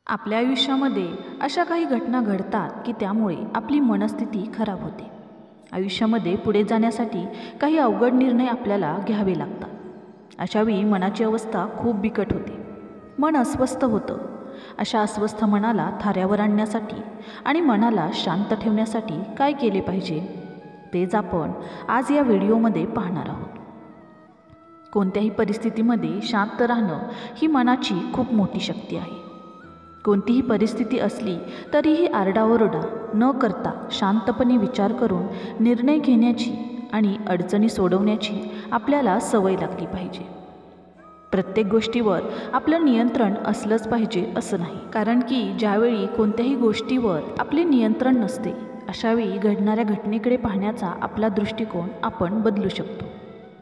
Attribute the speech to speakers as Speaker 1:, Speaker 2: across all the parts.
Speaker 1: आपल्या आयुष्यामध्ये अशा काही घटना घडतात की त्यामुळे आपली मनस्थिती खराब होते। आयुष्यामध्ये पुढे जाण्यासाठी काही अवघड निर्णय आपल्याला घ्यावे लागतात। अशावेळी मनाची अवस्था खूप बिकट होते, मन अस्वस्थ होतं। अशा अस्वस्थ मनाला थाऱ्यावर आणण्यासाठी आणि मनाला शांत ठेवण्यासाठी काय केले पाहिजे तेच आपण आज या व्हिडिओमध्ये पाहणार आहोत। कोणत्याही परिस्थितीमध्ये शांत राहणं ही मनाची खूप मोठी शक्ती आहे। कोणतीही परिस्थिती असली तरीही आरडाओरडा न करता शांतपणे विचार करून निर्णय घेण्याची आणि अडचणी सोडवण्याची आपल्याला सवय लागली पाहिजे। प्रत्येक गोष्टीवर आपलं नियंत्रण असलंच पाहिजे असं नाही, कारण की ज्यावेळी कोणत्याही गोष्टीवर आपले नियंत्रण नसते अशावेळी घडणाऱ्या घटनेकडे पाहण्याचा आपला दृष्टिकोन आपण बदलू शकतो।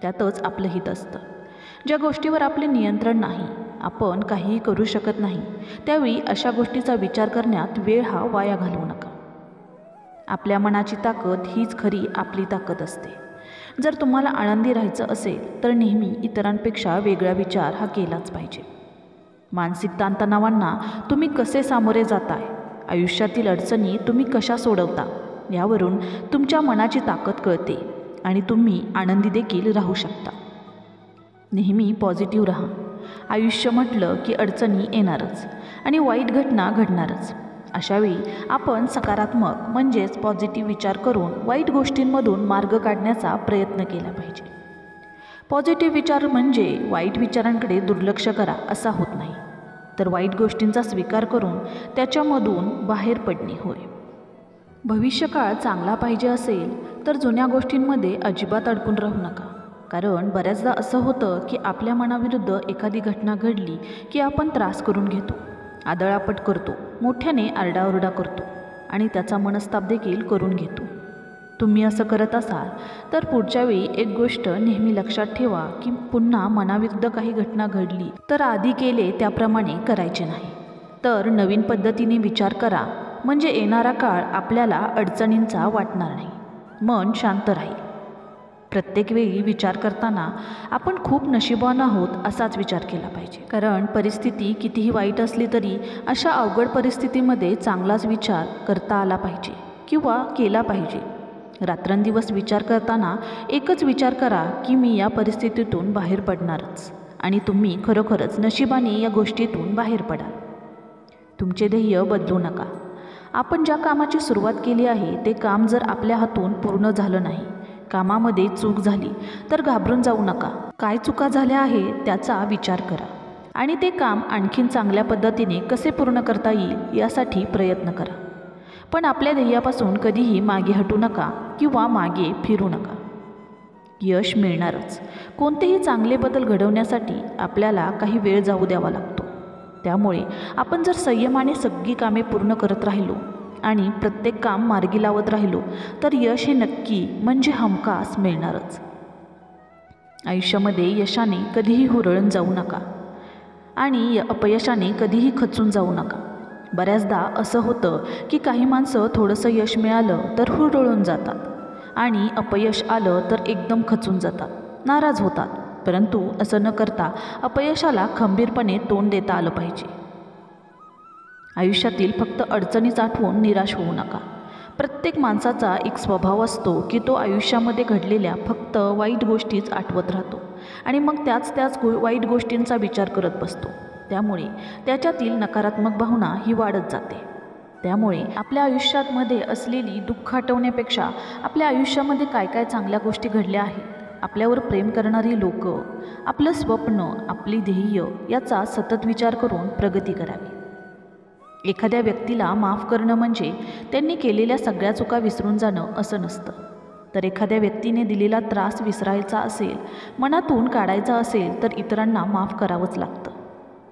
Speaker 1: त्यातच आपलं हित असतं। ज्या गोष्टीवर आपले नियंत्रण नाही, आपण काहीही करू शकत नाही, त्यावेळी अशा गोष्टीचा विचार करण्यात वेळ हा वाया घालवू नका। आपल्या मनाची ताकद हीच खरी आपली ताकद असते। जर तुम्हाला आनंदी राहायचं असेल तर नेहमी इतरांपेक्षा वेगळा विचार हा केलाच पाहिजे। मानसिक ताणतणावांना तुम्ही कसे सामोरे जाताय, आयुष्यातील अडचणी तुम्ही कशा सोडवता यावरून तुमच्या मनाची ताकद कळते आणि तुम्ही आनंदी देखील राहू शकता। नेहमी पॉझिटिव्ह राहा। आयुष्य म्हटलं की अडचणी येणारच आणि वाईट घटना घडणारच। अशावेळी आपण सकारात्मक म्हणजेच पॉझिटिव्ह विचार करून वाईट गोष्टींमधून मार्ग काढण्याचा प्रयत्न केला पाहिजे। पॉझिटिव्ह विचार म्हणजे वाईट विचारांकडे दुर्लक्ष करा असा होत नाही, तर वाईट गोष्टींचा स्वीकार करून त्याच्यामधून बाहेर पडणे होय। भविष्यकाळ चांगला पाहिजे असेल तर जुन्या गोष्टींमध्ये अजिबात अडकून राहू नका, कारण बऱ्याचदा असं होतं की आपल्या मनाविरुद्ध एखादी घटना घडली की आपण त्रास करून घेतो, आदळापट करतो, मोठ्याने आरडाओरडा करतो आणि त्याचा मनस्ताप देखील करून घेतो। तुम्ही असं करत असाल तर पुढच्या वेळी एक गोष्ट नेहमी लक्षात ठेवा की पुन्हा मनाविरुद्ध काही घटना घडली तर आधी केले त्याप्रमाणे करायचे नाही, तर नवीन पद्धतीने विचार करा, म्हणजे येणारा काळ आपल्याला अडचणींचा वाटणार नाही, मन शांत राहील। प्रत्येक वेळी विचार करताना आपण खूप नशीबवान आहोत असाच विचार केला पाहिजे, कारण परिस्थिती कितीही वाईट असली तरी अशा अवघड परिस्थितीमध्ये चांगलाच विचार करता आला पाहिजे किंवा केला पाहिजे। रात्रंदिवस विचार करताना एकच विचार करा की मी या परिस्थितीतून बाहेर पडणारच, आणि तुम्ही खरोखरच नशिबाने या गोष्टीतून बाहेर पडाल। तुमचे ध्येय बदलू नका। आपण ज्या कामाची सुरुवात केली आहे ते काम जर आपल्या हातून पूर्ण झालं नाही, कामामध्ये चूक झाली तर घाबरून जाऊ नका। काय चुका झाल्या आहेत त्याचा विचार करा आणि ते काम आणखीन चांगल्या पद्धतीने कसे पूर्ण करता येईल यासाठी प्रयत्न करा। पण आपल्या ध्येयापासून कधीही मागे हटू नका किंवा मागे फिरू नका। यश मिळणारच। कोणतेही चांगले बदल घडवण्यासाठी आपल्याला काही वेळ जाऊ द्यावा लागतो, त्यामुळे आपण जर संयमाने सगळी कामे पूर्ण करत राहिलो आणि प्रत्येक काम मार्गी लावत राहिलो तर यश हे नक्की म्हणजे हमखास मिळणारच। आयुष्यामध्ये यशाने कधीही हुरळून जाऊ नका आणि अपयशाने कधीही खचून जाऊ नका। बऱ्याचदा असं होतं की काही माणसं थोडंसं यश मिळालं तर हुरळून जातात आणि अपयश आलं तर एकदम खचून जातात, नाराज होतात। परंतु असं न करता अपयशाला खंबीरपणे तोंड देता आलं पाहिजे। आयुष्यातील फक्त अडचणीच आठवून निराश होऊ नका। प्रत्येक माणसाचा एक स्वभाव असतो की तो आयुष्यामध्ये घडलेल्या फक्त वाईट गोष्टीच आठवत राहतो आणि मग त्याच वाईट गोष्टींचा विचार करत बसतो, त्यामुळे त्याच्यातील नकारात्मक भावना ही वाढत जाते। त्यामुळे आपल्या आयुष्यामध्ये असलेली दुःख आठवण्यापेक्षा आपल्या आयुष्यामध्ये काय काय चांगल्या गोष्टी घडल्या आहेत, आपल्यावर प्रेम करणारी लोक, आपलं स्वप्न, आपली ध्येय याचा सतत विचार करून प्रगती करावी। एखाद्या व्यक्तीला माफ करणं म्हणजे त्यांनी केलेल्या सगळ्या चुका विसरून जाणं असं नसतं, तर एखाद्या व्यक्तीने दिलेला त्रास विसरायचा असेल, मनातून काढायचा असेल तर इतरांना माफ करावंच लागतं।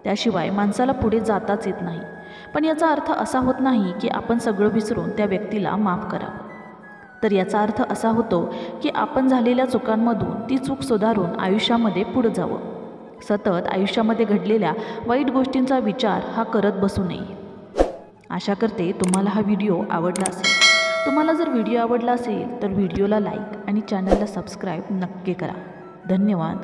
Speaker 1: त्याशिवाय माणसाला पुढे जाताच येत नाही। पण याचा अर्थ असा होत नाही की आपण सगळं विसरून त्या व्यक्तीला माफ करावं, तर याचा अर्थ असा होतो की आपण झालेल्या चुकांमधून ती चूक सुधारून आयुष्यामध्ये पुढे जावं। सतत आयुष्यामध्ये घडलेल्या वाईट गोष्टींचा विचार हा करत बसू नये। आशा करते तुम्हाला हा व्हिडिओ आवडला असेल। तुम्हाला जर व्हिडिओ आवडला असेल तर व्हिडिओला लाईक आणि चॅनलला सबस्क्राईब नक्की करा। धन्यवाद।